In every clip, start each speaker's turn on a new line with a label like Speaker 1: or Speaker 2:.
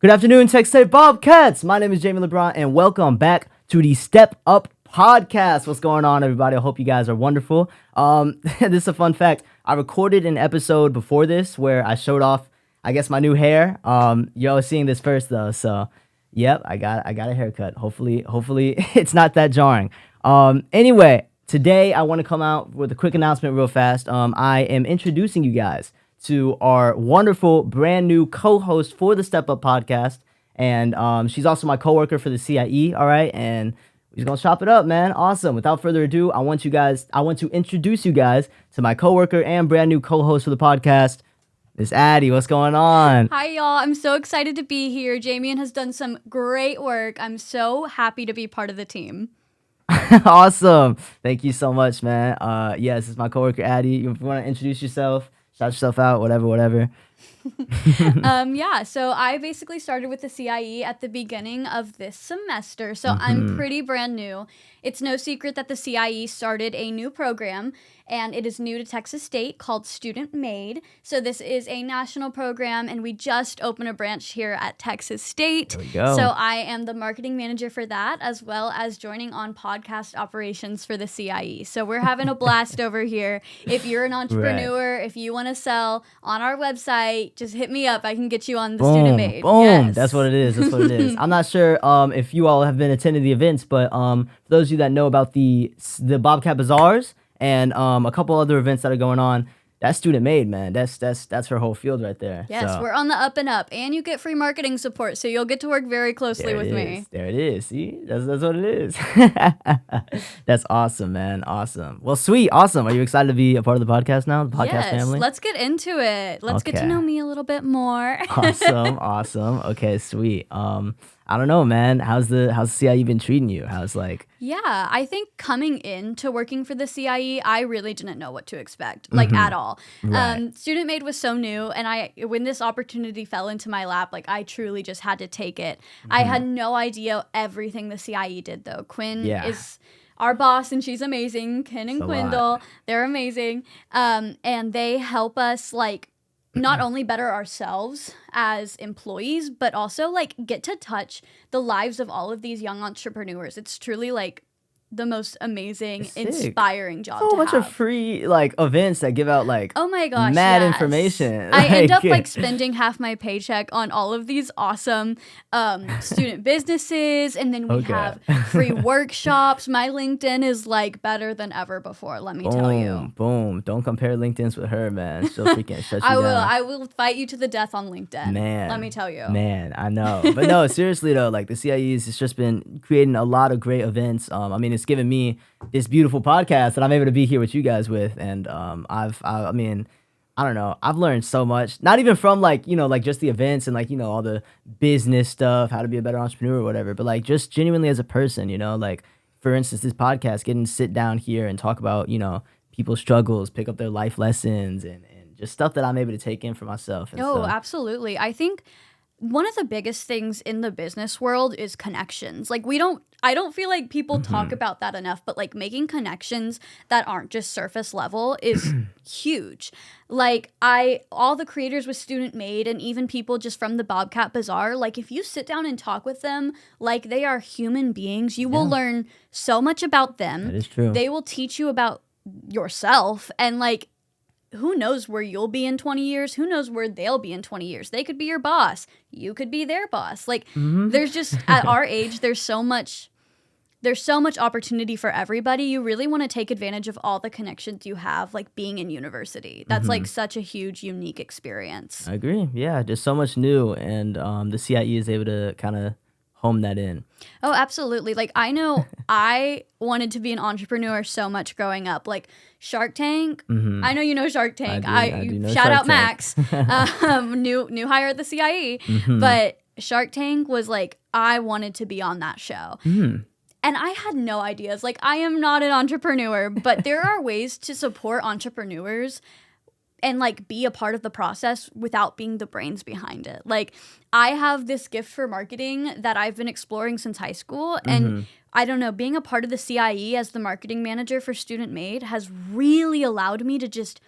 Speaker 1: Good afternoon, Tech State Bobcats. My name is Jamian Lebron, and welcome back to the Step Up Podcast. What's going on, everybody? I hope you guys are wonderful. This is a fun fact. I recorded an episode before this where I showed off, I guess, my new hair. Y'all are seeing this first though, so yep, I got a haircut. Hopefully, it's not that jarring. Anyway, today I want to come out with a quick announcement real fast. I am introducing you guys to our wonderful brand new co-host for the Step Up Podcast, and she's also my coworker for the CIE. All right, and we're gonna chop it up, man. Awesome. Without further ado, I want to introduce you guys to my coworker and brand new co-host for the podcast, Miss Addi. What's going on?
Speaker 2: Hi, y'all. I'm so excited to be here. Jamian has done some great work. I'm so happy to be part of the team.
Speaker 1: Awesome. Thank you so much, man. Yes, it's my coworker Addi. If you want to introduce yourself, shout yourself out, whatever.
Speaker 2: So I basically started with the CIE at the beginning of this semester, so I'm pretty brand new. It's no secret that the CIE started a new program, and it is new to Texas State called Student Made. So this is a national program, and we just opened a branch here at Texas State.
Speaker 1: There we go.
Speaker 2: So I am the marketing manager for that, as well as joining on podcast operations for the CIE. So we're having a blast over here. If you're an entrepreneur, if you want to sell on our website, just hit me up. I can get you on the Student Made.
Speaker 1: Boom.
Speaker 2: Yes.
Speaker 1: That's what it is. I'm not sure if you all have been attending the events, but for those of you that know about the Bobcat Bazaars and a couple other events that are going on, that's Student Made, man. That's her whole field right there.
Speaker 2: Yes,
Speaker 1: so.
Speaker 2: We're on the up and up, and you get free marketing support, so you'll get to work very closely with me.
Speaker 1: There it is. See, that's what it is. That's awesome, man. Awesome. Well, sweet, awesome. Are you excited to be a part of the podcast now? The podcast family.
Speaker 2: Let's get into it. Let's get to know me a little bit more.
Speaker 1: Awesome. Okay, sweet. I don't know, man. How's the CIE been treating you?
Speaker 2: Yeah, I think coming into working for the CIE, I really didn't know what to expect, at all.
Speaker 1: Right.
Speaker 2: Student Made was so new, and when this opportunity fell into my lap, I truly just had to take it. I had no idea everything the CIE did, though. Quinn is our boss, and she's amazing. Ken and Quindle, they're amazing. And they help us, not only better ourselves as employees, but also get to touch the lives of all of these young entrepreneurs. It's truly the most amazing, inspiring job to have.
Speaker 1: A bunch of free events that give out
Speaker 2: oh my gosh,
Speaker 1: mad information.
Speaker 2: I end up spending half my paycheck on all of these awesome student businesses, and then we have free workshops. My LinkedIn is better than ever before, let me tell you.
Speaker 1: Boom. Don't compare LinkedIn's with her, man. She'll freaking shut you down.
Speaker 2: I will fight you to the death on LinkedIn. Man. Let me tell you.
Speaker 1: Man, I know. But no, seriously though, the CIE's has just been creating a lot of great events. It's given me this beautiful podcast that I'm able to be here with you guys with, and I don't know, I've learned so much, not even from just the events and all the business stuff, how to be a better entrepreneur or whatever, but just genuinely as a person, for instance, this podcast, getting to sit down here and talk about people's struggles, pick up their life lessons, and just stuff that I'm able to take in for myself.
Speaker 2: Absolutely. I think one of the biggest things in the business world is connections. I don't feel like people talk about that enough, but making connections that aren't just surface level is huge. All the creators with Student Made, and even people just from the Bobcat Bazaar, if you sit down and talk with them like they are human beings, you will learn so much about them.
Speaker 1: That is true.
Speaker 2: They will teach you about yourself, and who knows where you'll be in 20 years? Who knows where they'll be in 20 years? They could be your boss. You could be their boss. There's just, at our age, there's so much opportunity for everybody. You really want to take advantage of all the connections you have, being in university. That's such a huge, unique experience.
Speaker 1: I agree. Yeah, there's so much new, and the CIE is able to kind of home that in.
Speaker 2: Oh, absolutely. I know I wanted to be an entrepreneur so much growing up. Shark Tank. I know you know Shark Tank.
Speaker 1: I do know
Speaker 2: shout
Speaker 1: Shark
Speaker 2: out Max, new hire at the CIE. But Shark Tank was I wanted to be on that show. And I had no ideas. I am not an entrepreneur, but there are ways to support entrepreneurs and be a part of the process without being the brains behind it. I have this gift for marketing that I've been exploring since high school, and I don't know, being a part of the CIE as the marketing manager for Student Made has really allowed me to just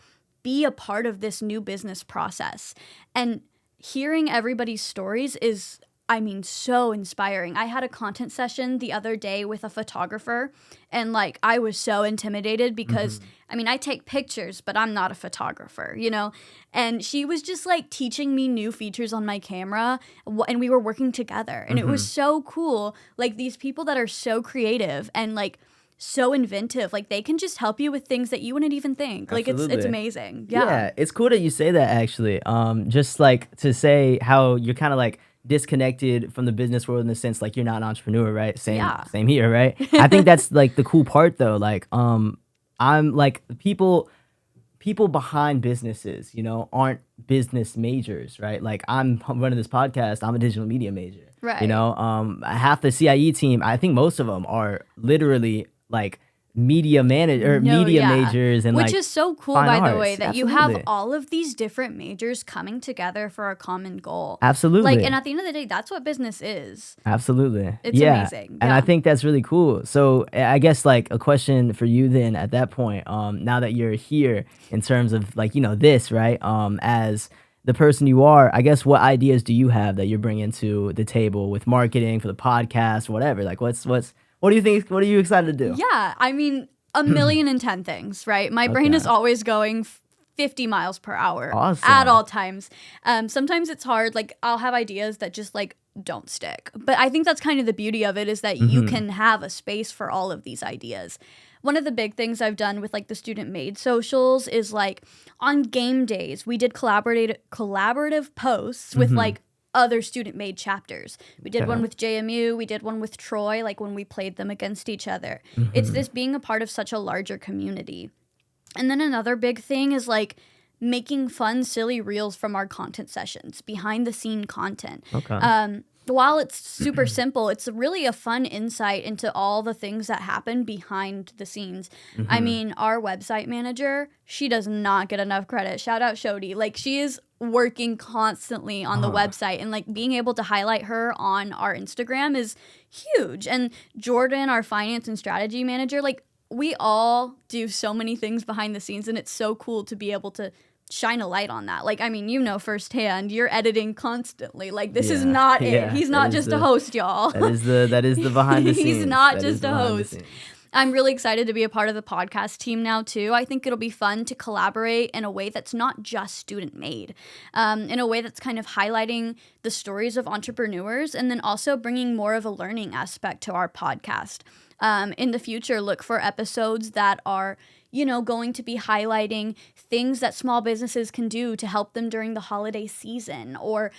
Speaker 2: be a part of this new business process. And hearing everybody's stories is, I mean, so inspiring. I had a content session the other day with a photographer, and like I was so intimidated because I mean, I take pictures, but I'm not a photographer, you know? And she was just like teaching me new features on my camera, and we were working together. And it was so cool. Like these people that are so creative and like so inventive, like they can just help you with things that you wouldn't even think.
Speaker 1: Absolutely.
Speaker 2: Like it's amazing. Yeah,
Speaker 1: it's cool that you say that, actually. Just like to say how you're kind of like disconnected from the business world in the sense like you're not an entrepreneur, right? Same here, right? I think that's like the cool part though. Like I'm like people behind businesses, you know, aren't business majors, right? Like I'm running this podcast, I'm a digital media major,
Speaker 2: right?
Speaker 1: You know, half the CIE team, I think most of them are literally like media majors, and
Speaker 2: which
Speaker 1: like
Speaker 2: is so cool, by the way, that you have all of these different majors coming together for a common goal.
Speaker 1: Absolutely.
Speaker 2: Like, and at the end of the day, that's what business is.
Speaker 1: Absolutely.
Speaker 2: It's amazing.
Speaker 1: And I think that's really cool. So I guess like a question for you then at that point, now that you're here in terms of like, you know, this, right? As the person you are, I guess what ideas do you have that you're bringing to the table with marketing for the podcast, whatever? Like what do you think? What are you excited to do?
Speaker 2: Yeah, I mean, 1,010 things, right? My brain is always going 50 miles per hour at all times. Sometimes it's hard. Like, I'll have ideas that just, like, don't stick. But I think that's kind of the beauty of it, is that you can have a space for all of these ideas. One of the big things I've done with, like, the Student Made socials is, like, on game days, we did collaborative posts with, like, other student-made chapters. We did one with JMU, we did one with Troy, like when we played them against each other. It's this being a part of such a larger community. And then another big thing is like making fun, silly reels from our content sessions, behind-the-scene content. While it's super simple, it's really a fun insight into all the things that happen behind the scenes. I mean, our website manager, she does not get enough credit. Shout out Shodi. Like, she is working constantly on the website, and like being able to highlight her on our Instagram is huge. And Jordan, our finance and strategy manager, like we all do so many things behind the scenes, and it's so cool to be able to shine a light on that. Like, I mean, you know firsthand, you're editing constantly. Like, this is not it. He's not just a host, y'all.
Speaker 1: That is the behind the scenes.
Speaker 2: He's not just a host. I'm really excited to be a part of the podcast team now, too. I think it'll be fun to collaborate in a way that's not just student-made, in a way that's kind of highlighting the stories of entrepreneurs, and then also bringing more of a learning aspect to our podcast. In the future, look for episodes that are, you know, going to be highlighting things that small businesses can do to help them during the holiday season, or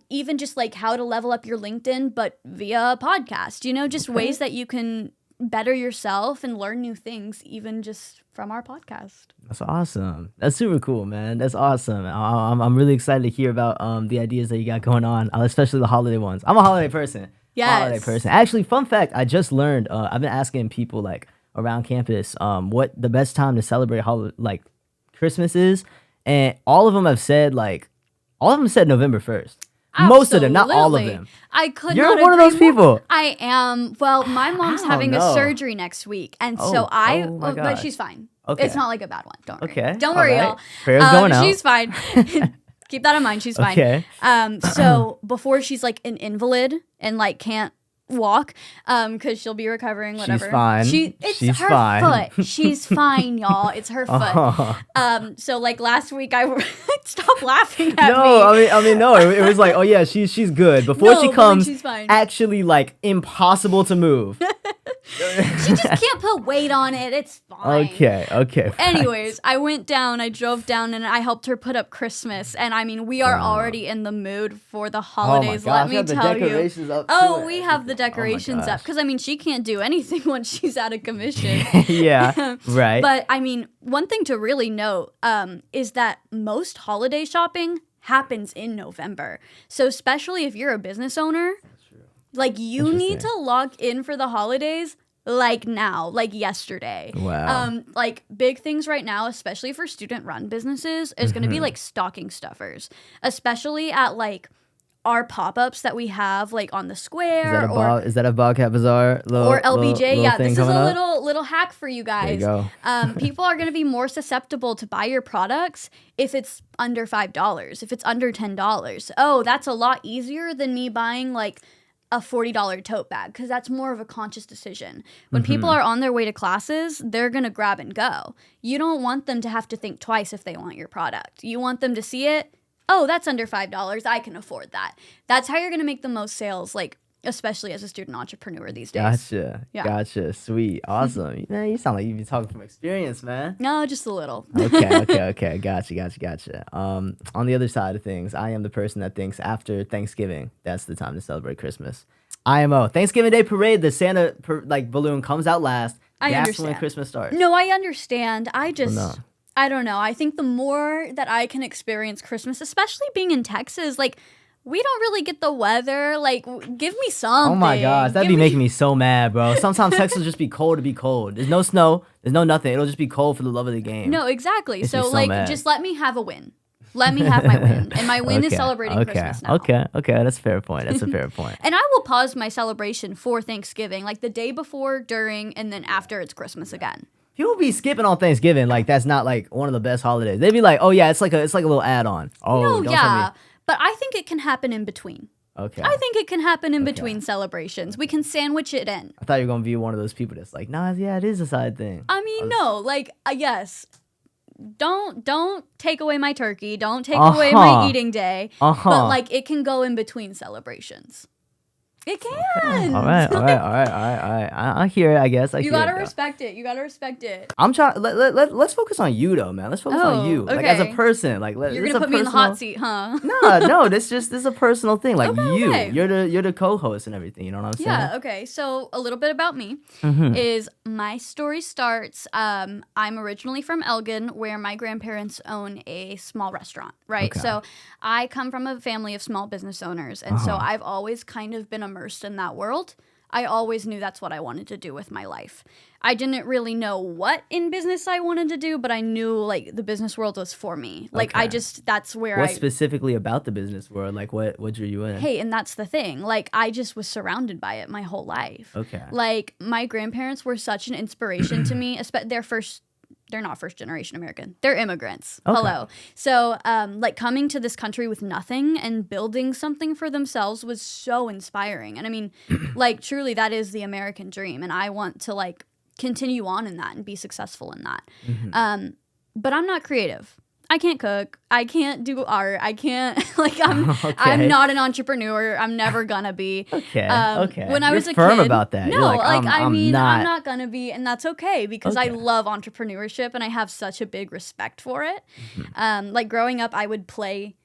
Speaker 2: even just like how to level up your LinkedIn, but via a podcast, you know, just ways that you can better yourself and learn new things, even just from our podcast.
Speaker 1: That's awesome. That's super cool, man. That's awesome. I'm really excited to hear about the ideas that you got going on, especially the holiday ones. I'm a holiday person.
Speaker 2: Yes.
Speaker 1: Actually, fun fact, I just learned, I've been asking people like around campus what the best time to celebrate like Christmas is, and all of them said November 1st.
Speaker 2: Absolutely.
Speaker 1: Most of them, not all of them.
Speaker 2: I could
Speaker 1: You're
Speaker 2: not
Speaker 1: one of those
Speaker 2: agree
Speaker 1: people.
Speaker 2: I am. Well, my mom's having a surgery next week, and so but she's fine.
Speaker 1: Okay.
Speaker 2: It's not like a bad one. Don't worry.
Speaker 1: Okay.
Speaker 2: Don't worry, y'all.
Speaker 1: Prayers going out.
Speaker 2: She's fine. Keep that in mind. She's fine.
Speaker 1: Okay.
Speaker 2: So before she's like an invalid and like can't walk, because she'll be recovering, whatever.
Speaker 1: She's fine.
Speaker 2: She's her
Speaker 1: fine.
Speaker 2: foot. She's fine, y'all. It's her foot. So like last week, stop laughing at me.
Speaker 1: I mean, no. It was like, oh yeah, she's good. Before she comes,
Speaker 2: she's fine.
Speaker 1: Actually, like impossible to move.
Speaker 2: She just can't put weight on it. It's fine.
Speaker 1: Okay.
Speaker 2: Anyways, I drove down and I helped her put up Christmas. And I mean, we are already in the mood for the holidays.
Speaker 1: Oh my gosh,
Speaker 2: let me tell you. We have the decorations up. Because I mean, she can't do anything when she's out of commission.
Speaker 1: Yeah, right.
Speaker 2: But I mean, one thing to really note is that most holiday shopping happens in November. So especially if you're a business owner, like you need to log in for the holidays like now, like yesterday.
Speaker 1: Wow.
Speaker 2: Like big things right now, especially for student run businesses, is going to be like stocking stuffers, especially at like our pop-ups that we have like on the square
Speaker 1: is that a Bobcat Bazaar
Speaker 2: or LBJ?
Speaker 1: little
Speaker 2: This is a up? little hack for you guys.
Speaker 1: There you go.
Speaker 2: People are going to be more susceptible to buy your products if it's under $5, if it's under $10. Oh, that's a lot easier than me buying like a $40 tote bag, because that's more of a conscious decision. When people are on their way to classes, they're going to grab and go. You don't want them to have to think twice if they want your product. You want them to see it. Oh, that's under $5. I can afford that. That's how you're going to make the most sales, like, especially as a student entrepreneur these days.
Speaker 1: Gotcha. Yeah. Gotcha. Sweet. Awesome. Man, you sound like you've been talking from experience, man.
Speaker 2: No, just a little.
Speaker 1: Okay. Gotcha. On the other side of things, I am the person that thinks after Thanksgiving, that's the time to celebrate Christmas. IMO. Thanksgiving Day Parade, the Santa balloon comes out last. That's when Christmas starts.
Speaker 2: No, I understand. I don't know. I think the more that I can experience Christmas, especially being in Texas, like, we don't really get the weather. Like, give me something.
Speaker 1: Oh my gosh, that'd be making me so mad, bro. Sometimes Texas will just be cold to be cold. There's no snow. There's no nothing. It'll just be cold for the love of the game.
Speaker 2: No, exactly. So like, just let me have a win. Let me have my win. And my win is celebrating Christmas now.
Speaker 1: Okay. That's a fair point.
Speaker 2: And I will pause my celebration for Thanksgiving, like the day before, during, and then after it's Christmas again.
Speaker 1: People be skipping on Thanksgiving like that's not like one of the best holidays. They'd be like, oh yeah, it's like a little add-on. Oh,
Speaker 2: no, yeah, but I think it can happen in between.
Speaker 1: Okay.
Speaker 2: I think it can happen in between celebrations. We can sandwich it in.
Speaker 1: I thought you were gonna be one of those people that's like, nah, yeah, it is a side thing.
Speaker 2: I mean, no, like yes. Don't take away my turkey. Don't take away my eating day. But like it can go in between celebrations. It can.
Speaker 1: All right. I hear it, I guess.
Speaker 2: You gotta respect it.
Speaker 1: I'm trying. Let's focus on you, though, man. Let's focus on you,
Speaker 2: okay.
Speaker 1: like as a person. Like,
Speaker 2: you're gonna put me in the hot seat, huh?
Speaker 1: No. This is a personal thing. Like okay. You're the co-host and everything. You know what I'm saying?
Speaker 2: Yeah. Okay. So a little bit about me is my story starts. I'm originally from Elgin, where my grandparents own a small restaurant. Right. Okay. So I come from a family of small business owners, and so I've always kind of been immersed in that world. I always knew that's what I wanted to do with my life. I didn't really know what in business I wanted to do, but I knew like the business world was for me. Like that's where
Speaker 1: What specifically about the business world? Like what drew you in?
Speaker 2: Hey, and that's the thing. Like I just was surrounded by it my whole life.
Speaker 1: Okay.
Speaker 2: Like my grandparents were such an inspiration to me. They're not first generation American. They're immigrants. Okay. Hello. So, like coming to this country with nothing and building something for themselves was so inspiring. And I mean, like truly that is the American dream. And I want to like continue on in that and be successful in that. But I'm not creative. I can't cook. I can't do art. I can't I'm not an entrepreneur. I'm never gonna be.
Speaker 1: Okay.
Speaker 2: When I was a
Speaker 1: firm
Speaker 2: kid,
Speaker 1: about that.
Speaker 2: No, I'm not gonna be, and that's okay because I love entrepreneurship and I have such a big respect for it. Like growing up, I would play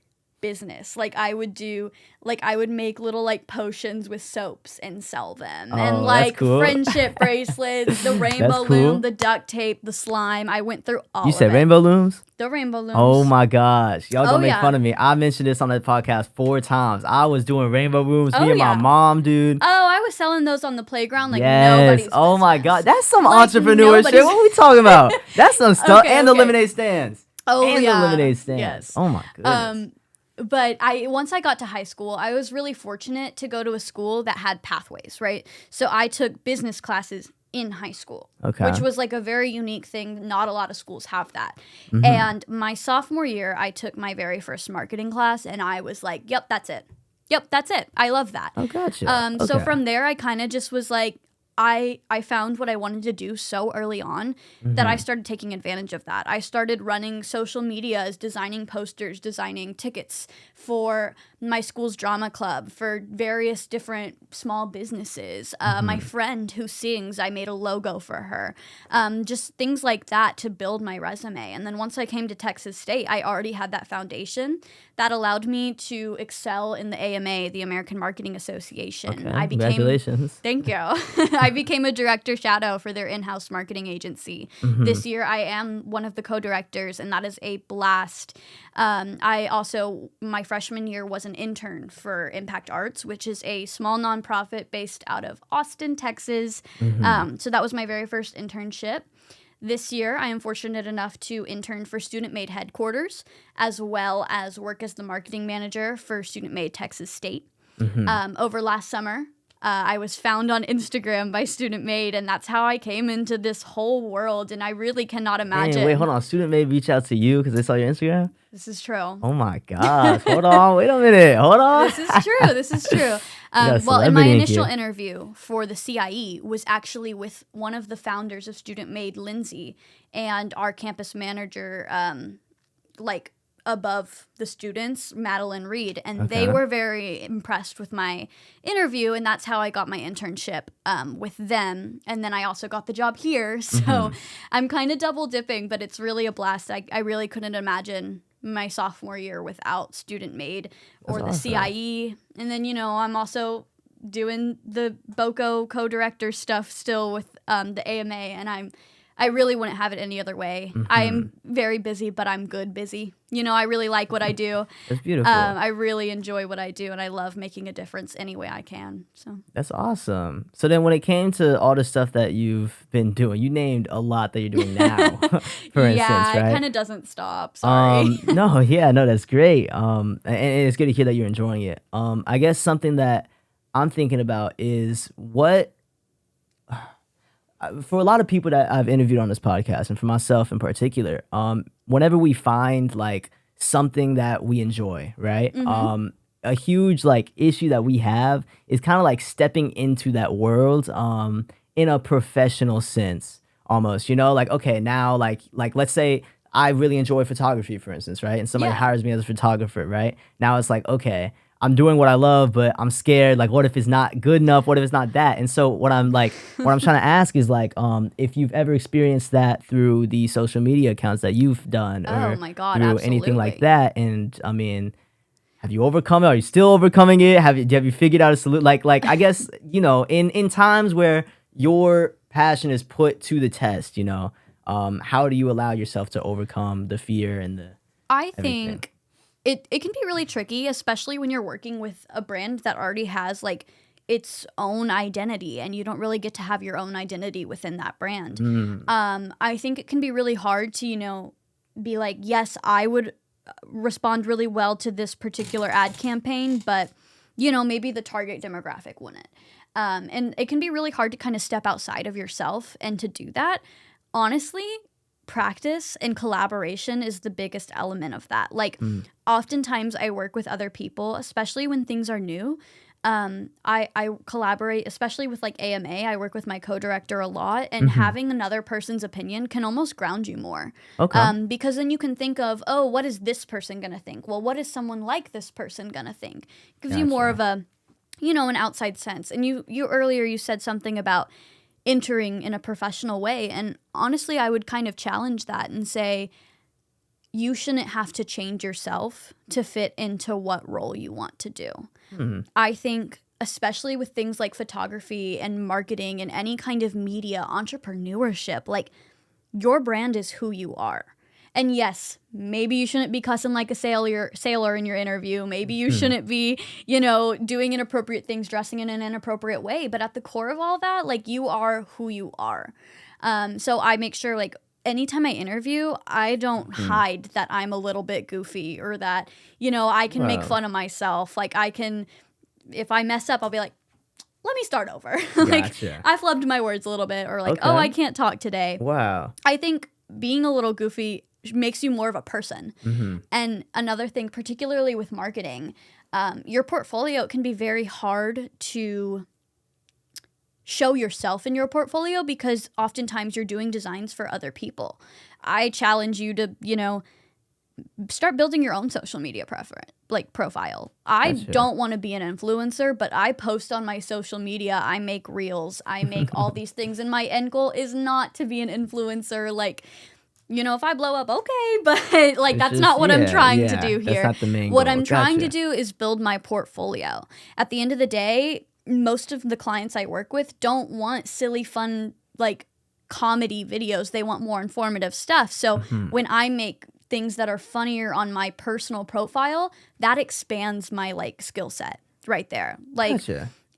Speaker 2: business. Like I would make little like potions with soaps and sell them, and like friendship bracelets, the rainbow loom, the duct tape, the slime. I went through all.
Speaker 1: You said rainbow looms?
Speaker 2: The rainbow looms.
Speaker 1: Oh my gosh, y'all gonna make fun of me. I mentioned this on the podcast 4 times. I was doing rainbow looms. Me and my mom, dude.
Speaker 2: Oh, I was selling those on the playground like nobody's business.
Speaker 1: Oh my god, that's some entrepreneurship. What are we talking about? That's some stuff. And the lemonade stands.
Speaker 2: Oh
Speaker 1: and
Speaker 2: yeah.
Speaker 1: the lemonade stands.
Speaker 2: Yes.
Speaker 1: Oh my goodness.
Speaker 2: But once I got to high school, I was really fortunate to go to a school that had pathways, right? So I took business classes in high school, which was like a very unique thing. Not a lot of schools have that. And my sophomore year, I took my very first marketing class, and I was like, yep, that's it. I love that.
Speaker 1: Oh, gotcha.
Speaker 2: So from there, I kind of just was like, I found what I wanted to do so early on that I started taking advantage of that. I started running social medias, designing posters, designing tickets for my school's drama club, for various different small businesses. My friend who sings, I made a logo for her. Just things like that to build my resume. And then once I came to Texas State, I already had that foundation that allowed me to excel in the AMA, the American Marketing Association.
Speaker 1: Congratulations.
Speaker 2: Thank you. I became a director shadow for their in-house marketing agency. This year, I am one of the co-directors, and that is a blast. I also, my freshman year, was an intern for Impact Arts, which is a small nonprofit based out of Austin, Texas. So that was my very first internship. This year, I am fortunate enough to intern for Student Made headquarters, as well as work as the marketing manager for Student Made Texas State. Over last summer, I was found on Instagram by Student Made, and that's how I came into this whole world, and I really cannot imagine.
Speaker 1: Hey, wait, hold on. Student Made reach out to you because they saw your Instagram?
Speaker 2: This is true.
Speaker 1: Oh my gosh. Hold on. Wait a minute. Hold on.
Speaker 2: This is true. Well, in my initial interview for the CIE was actually with one of the founders of Student Made, Lindsay, and our campus manager, like above the students, Madeline Reed, and they were very impressed with my interview, and that's how I got my internship with them. And then I also got the job here, so I'm kind of double dipping, but it's really a blast. I really couldn't imagine my sophomore year without Student Made or the CIE. And then, I'm also doing the BOCO co-director stuff still with the AMA, and I really wouldn't have it any other way. I'm very busy, but I'm good busy. I really like what I do.
Speaker 1: That's beautiful.
Speaker 2: I really enjoy what I do, and I love making a difference any way I can. So
Speaker 1: that's awesome. So then when it came to all the stuff that you've been doing, you named a lot that you're doing now, for instance, right?
Speaker 2: Yeah, it kind of doesn't stop. Sorry.
Speaker 1: No, that's great. And it's good to hear that you're enjoying it. I guess something that I'm thinking about is what... For a lot of people that I've interviewed on this podcast, and for myself in particular, whenever we find like something that we enjoy, right? A huge like issue that we have is kind of like stepping into that world in a professional sense, almost. Like okay, now like let's say I really enjoy photography, for instance, right? And somebody hires me as a photographer, right? Now it's like okay, I'm doing what I love, but I'm scared. Like, what if it's not good enough? What if it's not that? And so what I'm trying to ask is like, if you've ever experienced that through the social media accounts that you've done, or
Speaker 2: my God,
Speaker 1: through
Speaker 2: absolutely.
Speaker 1: anything like that. And I mean, have you overcome it? Are you still overcoming it? Have you figured out a solution? Like I guess in times where your passion is put to the test, how do you allow yourself to overcome the fear and the?
Speaker 2: I think. It can be really tricky, especially when you're working with a brand that already has like its own identity, and you don't really get to have your own identity within that brand. I think it can be really hard to, be like, yes, I would respond really well to this particular ad campaign, but, maybe the target demographic wouldn't. And it can be really hard to kind of step outside of yourself, and to do that, honestly, practice and collaboration is the biggest element of that. Like oftentimes I work with other people, especially when things are new. I collaborate, especially with like AMA. I work with my co-director a lot, and having another person's opinion can almost ground you more. Okay. Because then you can think of, oh, what is this person gonna think? Well, what is someone like this person gonna think? Gives you more of a, an outside sense. And you earlier you said something about entering in a professional way, and honestly I would kind of challenge that and say you shouldn't have to change yourself to fit into what role you want to do. I think especially with things like photography and marketing and any kind of media entrepreneurship, like your brand is who you are. And yes, maybe you shouldn't be cussing like a sailor in your interview. Maybe you shouldn't be, doing inappropriate things, dressing in an inappropriate way. But at the core of all that, like, you are who you are. So I make sure, like, anytime I interview, I don't hide that I'm a little bit goofy, or that, I can make fun of myself. Like, if I mess up, I'll be like, let me start over. Like, gotcha. I flubbed my words a little bit, or like, oh, I can't talk today.
Speaker 1: Wow.
Speaker 2: I think being a little goofy makes you more of a person. And another thing, particularly with marketing, your portfolio can be very hard to show yourself in your portfolio, because oftentimes you're doing designs for other people. I challenge you to, start building your own social media profile. I don't want to be an influencer, but I post on my social media. I make reels. I make all these things, and my end goal is not to be an influencer. Like, if I blow up, okay, but like that's not what I'm trying to do here.
Speaker 1: That's not the main
Speaker 2: what
Speaker 1: goal.
Speaker 2: I'm trying to do is build my portfolio. At the end of the day, most of the clients I work with don't want silly, fun, like comedy videos. They want more informative stuff. So when I make things that are funnier on my personal profile, that expands my like skill set right there. Like,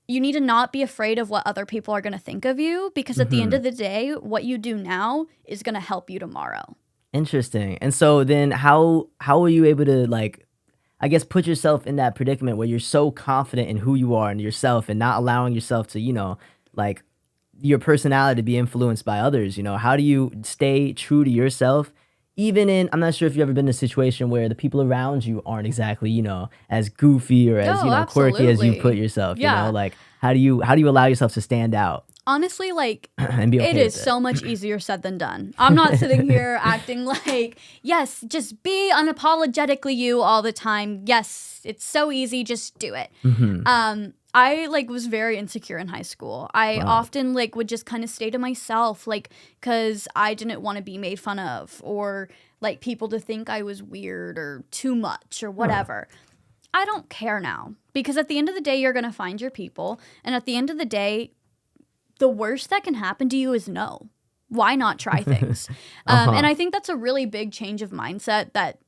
Speaker 2: you need to not be afraid of what other people are going to think of you, because at the end of the day, what you do now is going to help you tomorrow.
Speaker 1: Interesting. And so then how were you able to, like, I guess, put yourself in that predicament where you're so confident in who you are and yourself and not allowing yourself to, like, your personality to be influenced by others? How do you stay true to yourself? Even in, I'm not sure if you've ever been in a situation where the people around you aren't exactly, as goofy or as, quirky as you put yourself, like, how do you allow yourself to stand out?
Speaker 2: Honestly, like,
Speaker 1: and be okay
Speaker 2: it is so much easier said than done. I'm not sitting here acting like, yes, just be unapologetically you all the time. Yes, it's so easy, just do it. I was very insecure in high school. I often would just kind of stay to myself, because I didn't want to be made fun of, or people to think I was weird or too much or whatever. I don't care now, because at the end of the day, you're going to find your people. And at the end of the day, the worst that can happen to you is no. Why not try things? And I think that's a really big change of mindset that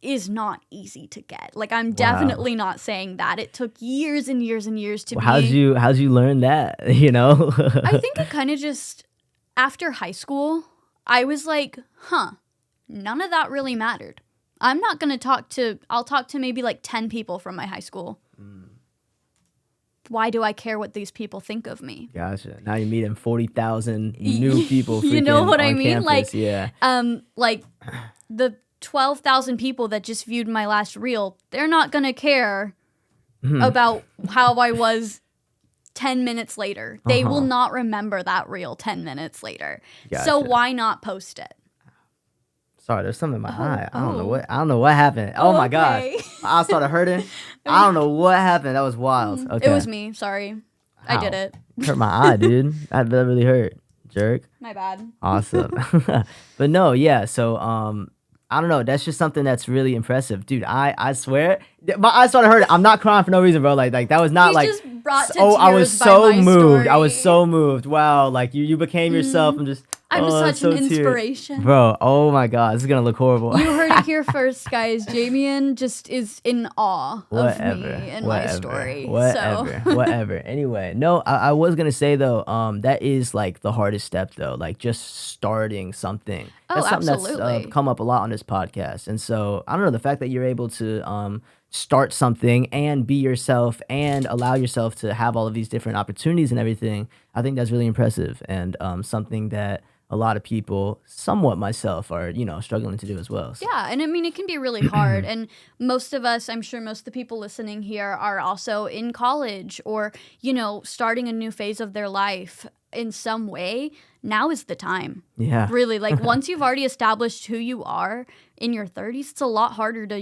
Speaker 2: is not easy to get. I'm definitely not saying that. It took years and years and years to be.
Speaker 1: How'd you learn that?
Speaker 2: I think it kind of just, after high school, I was like, none of that really mattered. I'm not going to I'll talk to maybe 10 people from my high school. Why do I care what these people think of me?
Speaker 1: Gotcha. Now you're meeting 40,000 new people.
Speaker 2: You know what I mean?
Speaker 1: Campus. Yeah.
Speaker 2: The 12,000 people that just viewed my last reel, they're not going to care about how I was 10 minutes later. They will not remember that reel 10 minutes later. Gotcha. So why not post it?
Speaker 1: Sorry, there's something in my eye. I don't know what happened. Oh my gosh. My eye started hurting. I don't know what happened. That was wild. Okay.
Speaker 2: It was me. Sorry. Ow. I did it.
Speaker 1: Hurt my eye, dude. That really hurt. Jerk.
Speaker 2: My bad.
Speaker 1: Awesome. But no, yeah. So I don't know. That's just something that's really impressive, dude. I swear, my eyes started hurting. I'm not crying for no reason, bro. Like that was not
Speaker 2: just brought to tears
Speaker 1: I was so
Speaker 2: by my
Speaker 1: moved.
Speaker 2: story.
Speaker 1: I was so moved. Wow, like you became yourself. I'm
Speaker 2: such an inspiration.
Speaker 1: Bro, oh my God, this is gonna look horrible.
Speaker 2: You heard it here first, guys. Jamian just is in awe of me and my story.
Speaker 1: Whatever. Anyway, no, I was gonna say though, that is the hardest step though, just starting something. That's something
Speaker 2: absolutely.
Speaker 1: That's come up a lot on this podcast. And so, I don't know, the fact that you're able to start something and be yourself and allow yourself to have all of these different opportunities and everything, I think that's really impressive, and something that a lot of people, somewhat myself, are, struggling to do as well. So.
Speaker 2: Yeah, and I mean, it can be really hard. And most of us, I'm sure most of the people listening here are also in college or, starting a new phase of their life in some way. Now is the time.
Speaker 1: Yeah.
Speaker 2: Really, once you've already established who you are in your 30s, it's a lot harder to,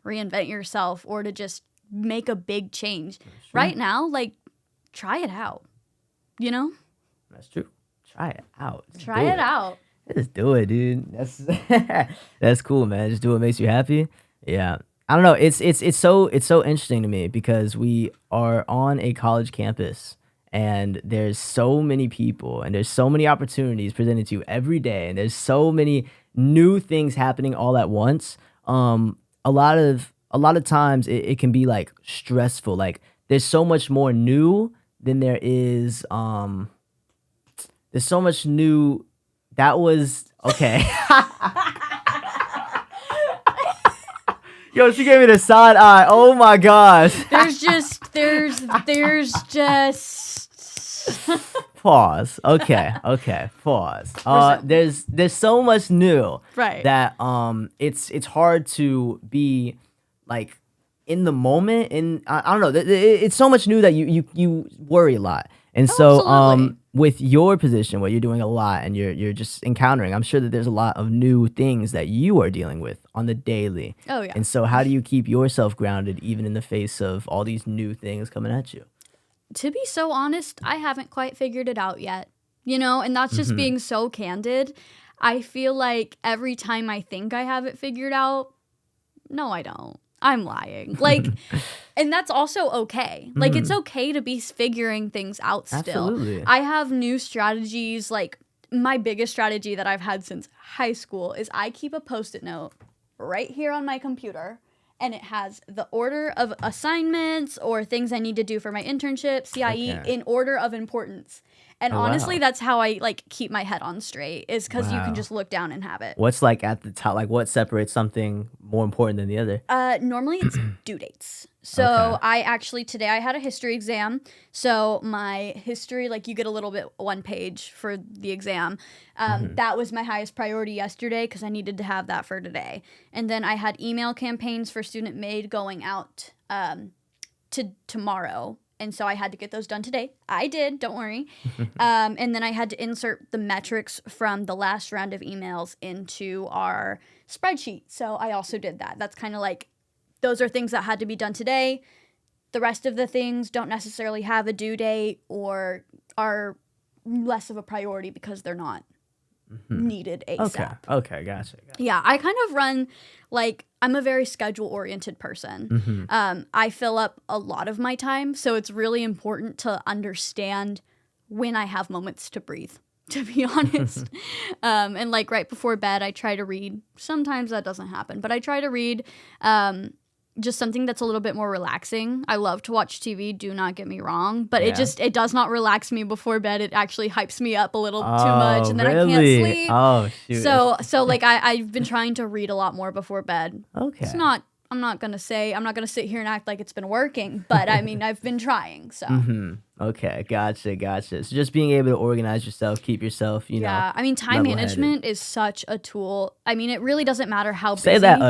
Speaker 2: reinvent yourself or to just make a big change. Right now, try it out,
Speaker 1: That's true. Try it out.
Speaker 2: Try it out.
Speaker 1: Just do it, dude. That's cool, man. Just do what makes you happy. Yeah. I don't know. It's so interesting to me because we are on a college campus and there's so many people and there's so many opportunities presented to you every day and there's so many new things happening all at once. A lot of times it can be stressful. There's so much more new than there is there's so much new. That was okay. Yo, she gave me the side eye. Oh my gosh.
Speaker 2: There's just
Speaker 1: pause. Okay. Pause. There's so much new.
Speaker 2: Right.
Speaker 1: That it's hard to be in the moment, and I don't know. It's so much new that you worry a lot. And so
Speaker 2: absolutely.
Speaker 1: With your position where you're doing a lot and you're just encountering, I'm sure that there's a lot of new things that you are dealing with on the daily.
Speaker 2: Oh yeah.
Speaker 1: And so how do you keep yourself grounded even in the face of all these new things coming at you?
Speaker 2: To be so honest, I haven't quite figured it out yet. And that's just being so candid. I feel like every time I think I have it figured out, no, I don't. I'm lying. And that's also okay. It's okay to be figuring things out still.
Speaker 1: Absolutely.
Speaker 2: I have new strategies. My biggest strategy that I've had since high school is I keep a Post-it note right here on my computer. and it has the order of assignments or things I need to do for my internship, CIE, in order of importance. And honestly, that's how I like keep my head on straight, is because you can just look down and have it.
Speaker 1: What's like at the top, like what separates something more important than the other?
Speaker 2: Normally it's due dates. So today I had a history exam. So my history, like you get a little bit one page for the exam. That was my highest priority yesterday because I needed to have that for today. And then I had email campaigns for Student Made going out to tomorrow. And so I had to get those done today. I did, don't worry. And then I had to insert the metrics from the last round of emails into our spreadsheet. So I also did that. That's kind of like, those are things that had to be done today. The rest of the things don't necessarily have a due date or are less of a priority because they're not needed ASAP.
Speaker 1: Okay, gotcha.
Speaker 2: Yeah, I kind of run like, I'm a very schedule-oriented person. I fill up a lot of my time, so it's really important to understand when I have moments to breathe, to be honest. And like right before bed, I try to read. Sometimes that doesn't happen, but I try to read just something that's a little bit more relaxing. I love to watch TV, do not get me wrong, but it does not relax me before bed. It actually hypes me up a little too much, and then I can't sleep.
Speaker 1: Oh, shoot.
Speaker 2: So like I've been trying to read a lot more before bed.
Speaker 1: Okay.
Speaker 2: I'm not gonna sit here and act like it's been working, but I mean I've been trying. So
Speaker 1: Okay, gotcha. So just being able to organize yourself, keep yourself, you know.
Speaker 2: Yeah, I mean time management is such a tool. I mean it really doesn't matter how busy.
Speaker 1: Say that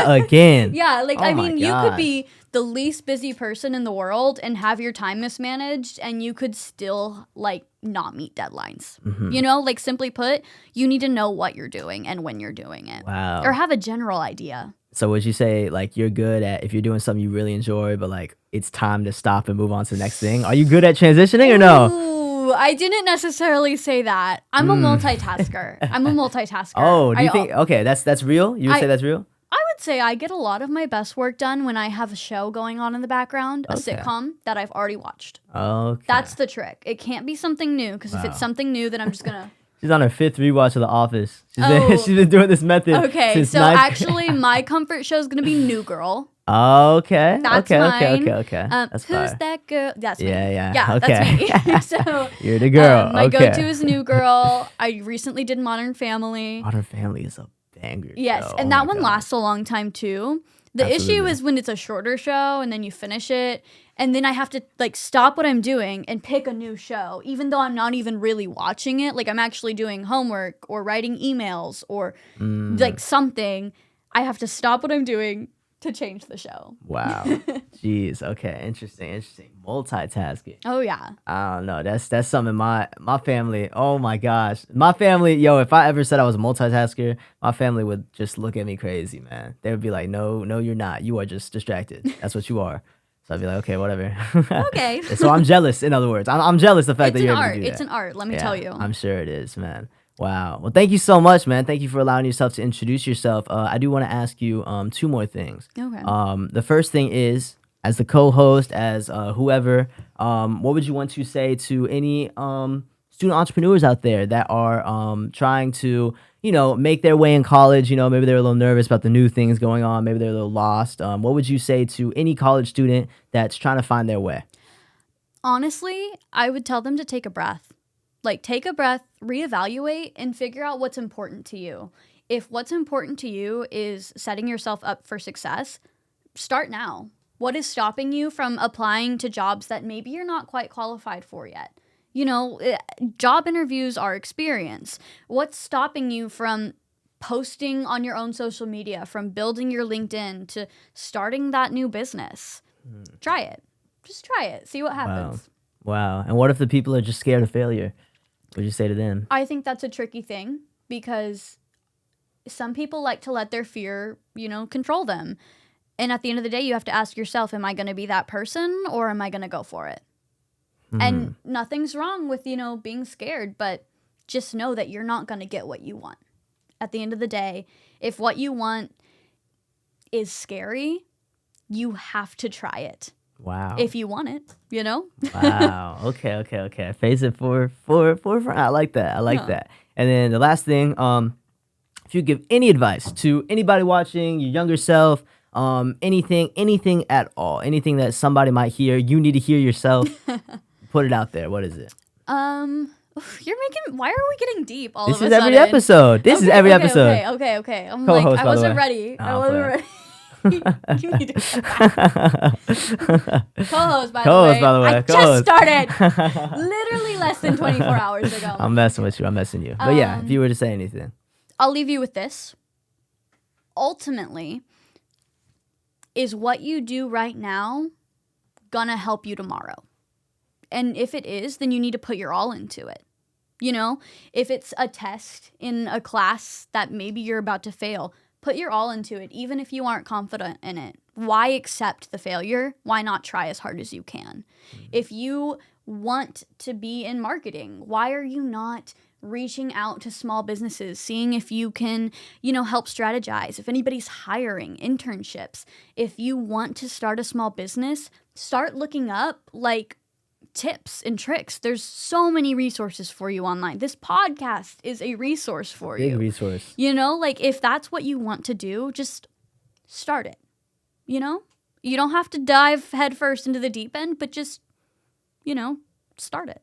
Speaker 1: again.
Speaker 2: Yeah, like
Speaker 1: Oh
Speaker 2: I mean you
Speaker 1: gosh.
Speaker 2: could be the least busy person in the world and have your time mismanaged, and you could still like not meet deadlines. You know, like simply put, you need to know what you're doing and when you're doing it.
Speaker 1: Wow.
Speaker 2: Or have a general idea.
Speaker 1: So would you say like you're good at, if you're doing something you really enjoy, but like it's time to stop and move on to the next thing? Are you good at transitioning or no?
Speaker 2: Ooh, I didn't necessarily say that. I'm a multitasker.
Speaker 1: Oh, do you think? Okay, that's real. You would say that's real.
Speaker 2: I would say I get a lot of my best work done when I have a show going on in the background, a sitcom that I've already watched.
Speaker 1: Okay.
Speaker 2: That's the trick. It can't be something new, because if it's something new, then I'm just gonna.
Speaker 1: She's on her 5th rewatch of The Office. She's been doing this method.
Speaker 2: Okay,
Speaker 1: since
Speaker 2: so
Speaker 1: 9th
Speaker 2: actually, my comfort show is gonna be New Girl.
Speaker 1: Okay.
Speaker 2: That's
Speaker 1: mine.
Speaker 2: Okay.
Speaker 1: That's
Speaker 2: who's
Speaker 1: fire.
Speaker 2: that girl? That's me.
Speaker 1: Yeah.
Speaker 2: That's
Speaker 1: Okay.
Speaker 2: me. So
Speaker 1: You're the girl.
Speaker 2: my go-to is New Girl. I recently did Modern Family.
Speaker 1: Modern Family is a banger.
Speaker 2: Yes,
Speaker 1: show.
Speaker 2: and
Speaker 1: Oh
Speaker 2: that
Speaker 1: my
Speaker 2: one
Speaker 1: God.
Speaker 2: lasts a long time too. The issue is when it's a shorter show and then you finish it, and then I have to like stop what I'm doing and pick a new show, even though I'm not even really watching it. Like I'm actually doing homework or writing emails or like something. I have to stop what I'm doing to change the show.
Speaker 1: Wow. Jeez. Okay. Interesting. Multitasking.
Speaker 2: Oh yeah.
Speaker 1: I don't know. That's something my family. Oh my gosh. My family. Yo, if I ever said I was a multitasker, my family would just look at me crazy, man. They would be like, no, you're not. You are just distracted. That's what you are. So I'd be like, okay, whatever.
Speaker 2: Okay.
Speaker 1: So I'm jealous. In other words, I'm jealous of the fact that you're able to do that.
Speaker 2: It's an art. Let me tell you.
Speaker 1: I'm sure it is, man. Wow. Well, thank you so much, man. Thank you for allowing yourself to introduce yourself. I do want to ask you 2 more things.
Speaker 2: Okay.
Speaker 1: The first thing is, as the co-host, as whoever, what would you want to say to any student entrepreneurs out there that are trying to, make their way in college? Maybe they're a little nervous about the new things going on. Maybe they're a little lost. What would you say to any college student that's trying to find their way?
Speaker 2: Honestly, I would tell them to take a breath. Like, take a breath, reevaluate, and figure out what's important to you. If what's important to you is setting yourself up for success, start now. What is stopping you from applying to jobs that maybe you're not quite qualified for yet? Job interviews are experience. What's stopping you from posting on your own social media, from building your LinkedIn to starting that new business? Try it. Just try it. See what happens.
Speaker 1: Wow. And what if the people are just scared of failure? What would you say to them?
Speaker 2: I think that's a tricky thing, because some people like to let their fear, control them. And at the end of the day, you have to ask yourself, am I going to be that person, or am I going to go for it? And nothing's wrong with, being scared, but just know that you're not going to get what you want. At the end of the day, if what you want is scary, you have to try it.
Speaker 1: Wow.
Speaker 2: If you want it,
Speaker 1: Wow. Okay. Face it for I like that. That. And then the last thing, if you give any advice to anybody watching, your younger self, anything at all, anything that somebody might hear, you need to hear yourself. Put it out there. What is it?
Speaker 2: Why are we getting deep all
Speaker 1: this
Speaker 2: of a
Speaker 1: is
Speaker 2: sudden?
Speaker 1: every episode. This is every episode.
Speaker 2: Okay. I'm
Speaker 1: Co-host,
Speaker 2: like, I wasn't ready. I wasn't ready. You need to co-host, by the way. I just started literally less than 24 hours ago.
Speaker 1: I'm messing with you. But yeah, if you were to say anything.
Speaker 2: I'll leave you with this. Ultimately, is what you do right now gonna help you tomorrow? And if it is, then you need to put your all into it. You know, if it's a test in a class that maybe you're about to fail, put your all into it, even if you aren't confident in it. Why accept the failure? Why not try as hard as you can? If you want to be in marketing, why are you not reaching out to small businesses, seeing if you can, help strategize? If anybody's hiring internships, if you want to start a small business, start looking up tips and tricks. There's so many resources for you online. This podcast is a resource for you.
Speaker 1: Big resource.
Speaker 2: If that's what you want to do, just start it. You don't have to dive headfirst into the deep end, but just, start it.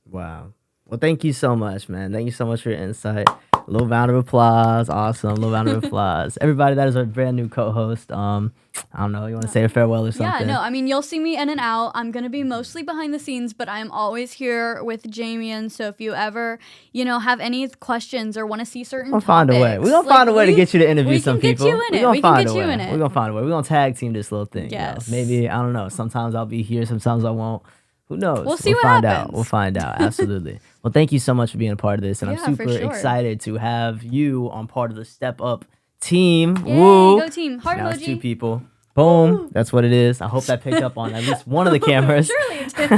Speaker 1: Wow. Well, thank you so much, man. Thank you so much for your insight. A little round of applause. Awesome. A little round of applause. Everybody that is our brand new co-host. I don't know. You want to say a farewell or something?
Speaker 2: Yeah, no. You'll see me in and out. I'm going to be mostly behind the scenes, but I'm always here with Jamian. So if you ever, have any questions or want to see certain topics.
Speaker 1: We're going to find a way. We're going to find a way to get you to interview some people.
Speaker 2: We can get you in it.
Speaker 1: We're going to find a way. We're going to tag team this little thing.
Speaker 2: Yes.
Speaker 1: Maybe, I don't know. Sometimes I'll be here. Sometimes I won't. Who knows?
Speaker 2: We'll see what happens.
Speaker 1: We'll find out. Absolutely. Well, thank you so much for being a part of this. And I'm super excited to have you on part of the Step Up team.
Speaker 2: Yay,
Speaker 1: woo.
Speaker 2: Go team. Heart
Speaker 1: now
Speaker 2: emoji.
Speaker 1: It's 2 people. Boom. Woo. That's what it is. I hope that picked up on at least one of the cameras.
Speaker 2: Surely it did.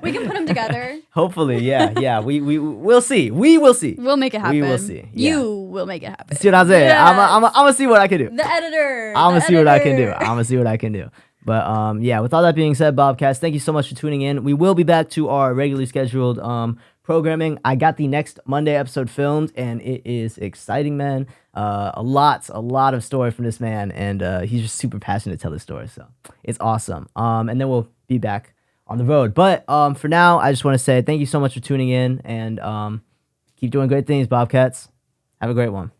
Speaker 2: We can put them together.
Speaker 1: Hopefully, yeah. We'll see. We will see.
Speaker 2: We'll make it happen.
Speaker 1: We will see. Yeah.
Speaker 2: You will make it happen.
Speaker 1: See what I'm saying?
Speaker 2: Yes.
Speaker 1: I'm gonna see what I can do.
Speaker 2: The editor.
Speaker 1: I'm gonna see what I can do. But with all that being said, Bobcats, thank you so much for tuning in. We will be back to our regularly scheduled programming. I got the next Monday episode filmed, and it is exciting, man. A lot of story from this man, and he's just super passionate to tell his story, so it's awesome. And then we'll be back on the road. But for now, I just want to say thank you so much for tuning in, and keep doing great things, Bobcats. Have a great one.